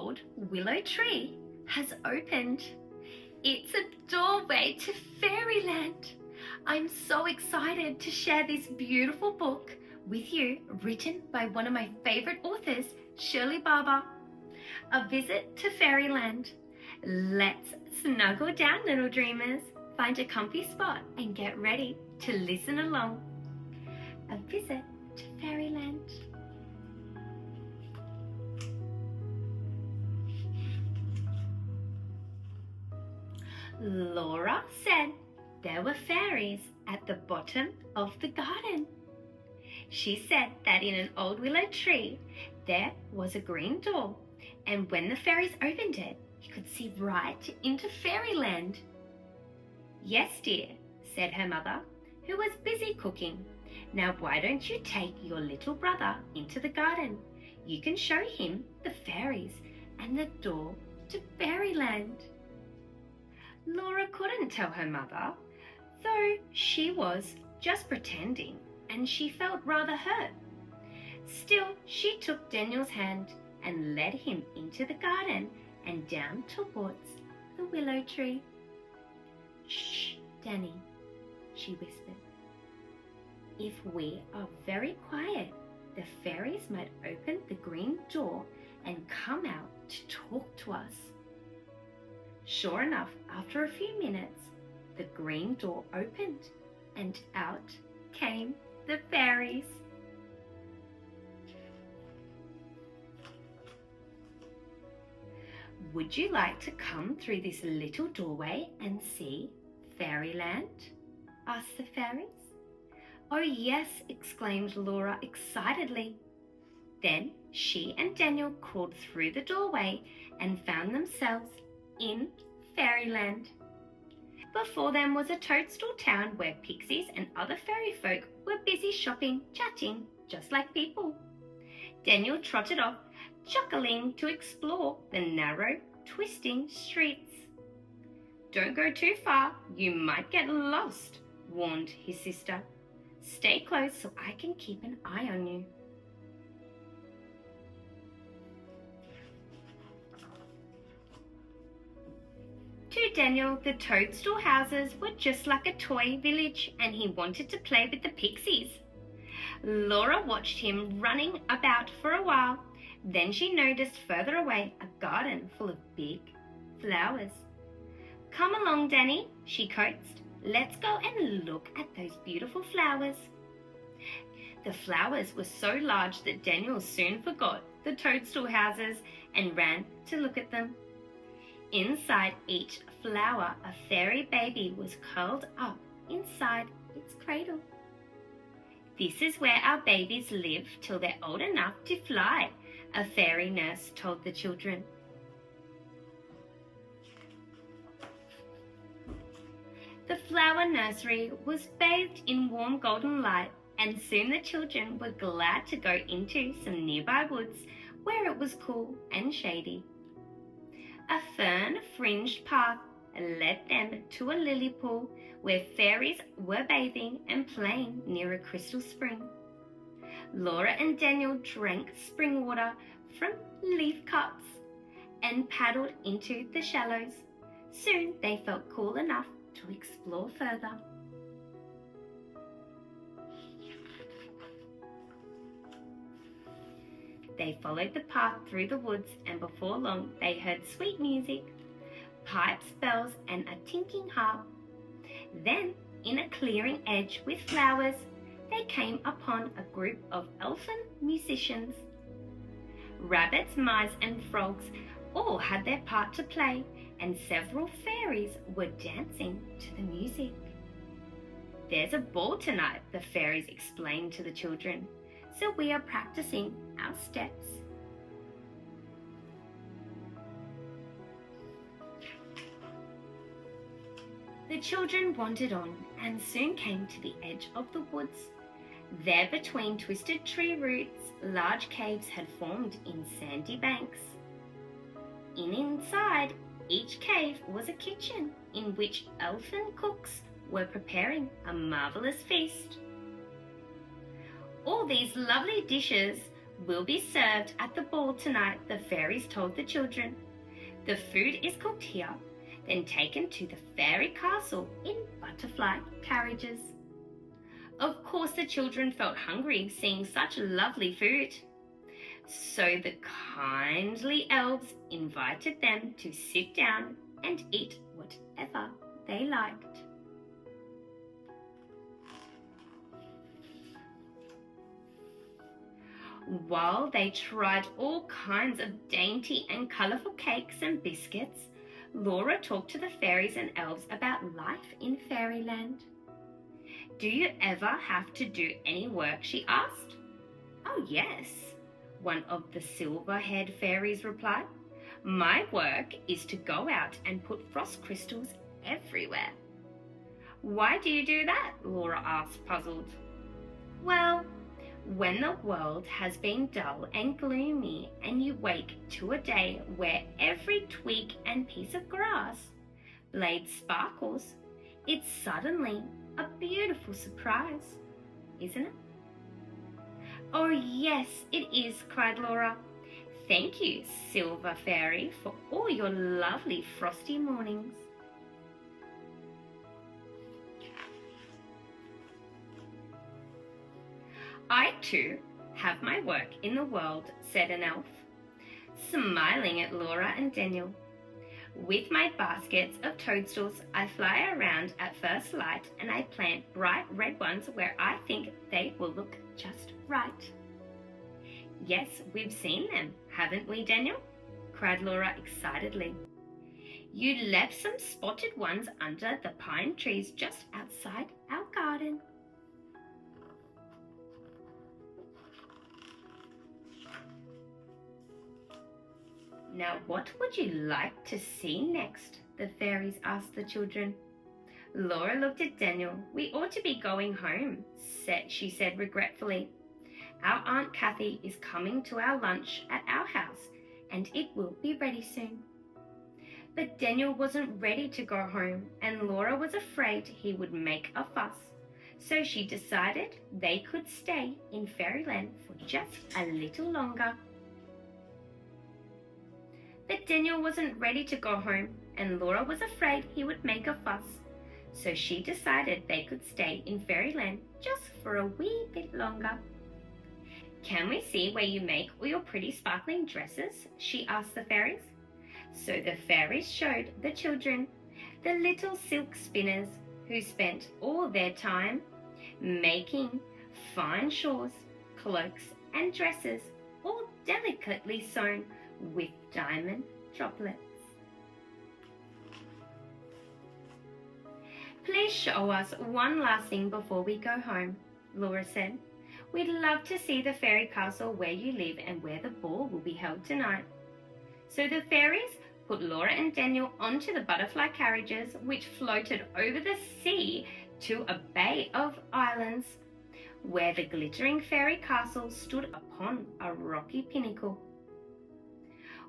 old willow tree has opened. It's a doorway to fairyland. I'm so excited to share this beautiful book with you, written by one of my favorite authors, Shirley Barber. A visit to fairyland. Let's snuggle down, little dreamers, find a comfy spot and get ready to listen along. A visit to fairyland. Laura said there were fairies at the bottom of the garden. She said that in an old willow tree there was a green door, and when the fairies opened it, you could see right into fairyland. Yes, dear, said her mother, who was busy cooking. Now why don't you take your little brother into the garden? You can show him the fairies and the door to fairyland. Laura couldn't tell her mother, though she was just pretending, and she felt rather hurt. Still, she took Daniel's hand and led him into the garden and down towards the willow tree. Shh, Danny, she whispered. If we are very quiet, the fairies might open the green door and come out to talk to us. Sure enough, after a few minutes, the green door opened and out came the fairies. Would you like to come through this little doorway and see fairyland? Asked the fairies. Oh yes, exclaimed Laura excitedly. Then she and Daniel crawled through the doorway and found themselves in fairyland. Before them was a toadstool town where pixies and other fairy folk were busy shopping, chatting, just like people. Daniel trotted off, chuckling to explore the narrow, twisting streets. Don't go too far, you might get lost, warned his sister. Stay close so I can keep an eye on you. To Daniel, the toadstool houses were just like a toy village, and he wanted to play with the pixies. Laura watched him running about for a while. Then she noticed further away a garden full of big flowers. Come along, Danny, she coaxed. Let's go and look at those beautiful flowers. The flowers were so large that Daniel soon forgot the toadstool houses and ran to look at them. Inside each flower, a fairy baby was curled up inside its cradle. This is where our babies live till they're old enough to fly, a fairy nurse told the children. The flower nursery was bathed in warm golden light, and soon the children were glad to go into some nearby woods where it was cool and shady. A fern-fringed path led them to a lily pool where fairies were bathing and playing near a crystal spring. Laura and Daniel drank spring water from leaf cups and paddled into the shallows. Soon they felt cool enough to explore further. They followed the path through the woods, and before long they heard sweet music, pipes, bells, and a tinkling harp. Then, in a clearing edge with flowers, they came upon a group of elfin musicians. Rabbits, mice, and frogs all had their part to play, and several fairies were dancing to the music. There's a ball tonight, the fairies explained to the children, so we are practicing our steps. The children wandered on and soon came to the edge of the woods. There, between twisted tree roots, large caves had formed in sandy banks. Inside each cave was a kitchen in which elfin cooks were preparing a marvelous feast. All these lovely dishes will be served at the ball tonight, the fairies told the children. The food is cooked here, then taken to the fairy castle in butterfly carriages. Of course, the children felt hungry seeing such lovely food. So the kindly elves invited them to sit down and eat whatever they liked. While they tried all kinds of dainty and colourful cakes and biscuits, Laura talked to the fairies and elves about life in fairyland. Do you ever have to do any work? She asked. Oh yes, one of the silver-haired fairies replied. My work is to go out and put frost crystals everywhere. Why do you do that? Laura asked, puzzled. Well, when the world has been dull and gloomy and you wake to a day where every twig and piece of grass blade sparkles, it's suddenly a beautiful surprise, isn't it? Oh yes, it is, cried Laura. Thank you, Silver Fairy, for all your lovely frosty mornings. I too have my work in the world, said an elf, smiling at Laura and Daniel. With my baskets of toadstools, I fly around at first light and I plant bright red ones where I think they will look just right. Yes, we've seen them, haven't we, Daniel? Cried Laura excitedly. You left some spotted ones under the pine trees just outside our garden. Now, what would you like to see next? The fairies asked the children. Laura looked at Daniel. We ought to be going home, she said regretfully. Our Aunt Kathy is coming to our lunch at our house, and it will be ready soon. But Daniel wasn't ready to go home, and Laura was afraid he would make a fuss. So she decided they could stay in fairyland for just a little longer. But Daniel wasn't ready to go home, and Laura was afraid he would make a fuss. So she decided they could stay in fairyland just for a wee bit longer. Can we see where you make all your pretty sparkling dresses? She asked the fairies. So the fairies showed the children the little silk spinners who spent all their time making fine shawls, cloaks and dresses, all delicately sewn with diamond droplets. Please show us one last thing before we go home, Laura said. We'd love to see the fairy castle where you live and where the ball will be held tonight. So the fairies put Laura and Daniel onto the butterfly carriages, which floated over the sea to a bay of islands, where the glittering fairy castle stood upon a rocky pinnacle.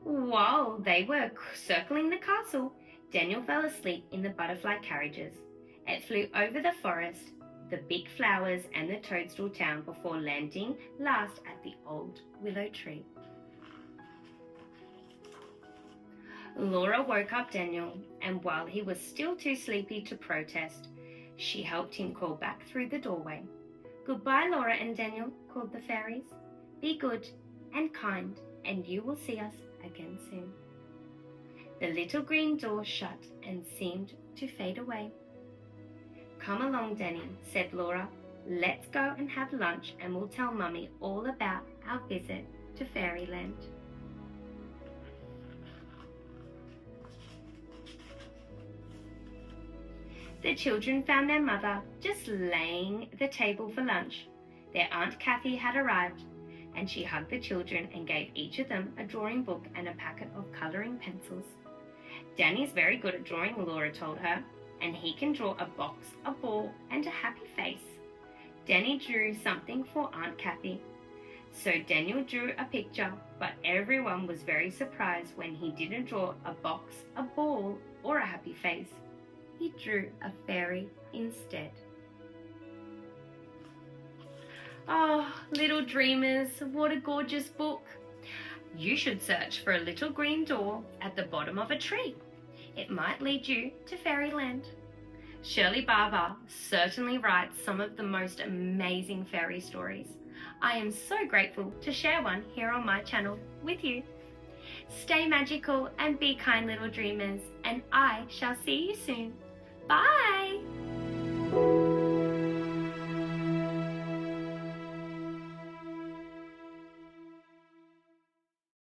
While they were circling the castle, Daniel fell asleep in the butterfly carriages. It flew over the forest, the big flowers and the toadstool town before landing last at the old willow tree. Laura woke up Daniel, and while he was still too sleepy to protest, she helped him crawl back through the doorway. Goodbye, Laura and Daniel, called the fairies. Be good and kind, and you will see us again soon. The little green door shut and seemed to fade away. Come along, Danny, said Laura. Let's go and have lunch and we'll tell Mummy all about our visit to Fairyland. The children found their mother just laying the table for lunch. Their Aunt Kathy had arrived, and she hugged the children and gave each of them a drawing book and a packet of colouring pencils. Danny's very good at drawing, Laura told her, and he can draw a box, a ball, and a happy face. Danny drew something for Aunt Kathy. So Daniel drew a picture, but everyone was very surprised when he didn't draw a box, a ball, or a happy face. He drew a fairy instead. Oh, little dreamers, what a gorgeous book. You should search for a little green door at the bottom of a tree. It might lead you to fairyland. Shirley Barber certainly writes some of the most amazing fairy stories. I am so grateful to share one here on my channel with you. Stay magical and be kind, little dreamers, and I shall see you soon. Bye!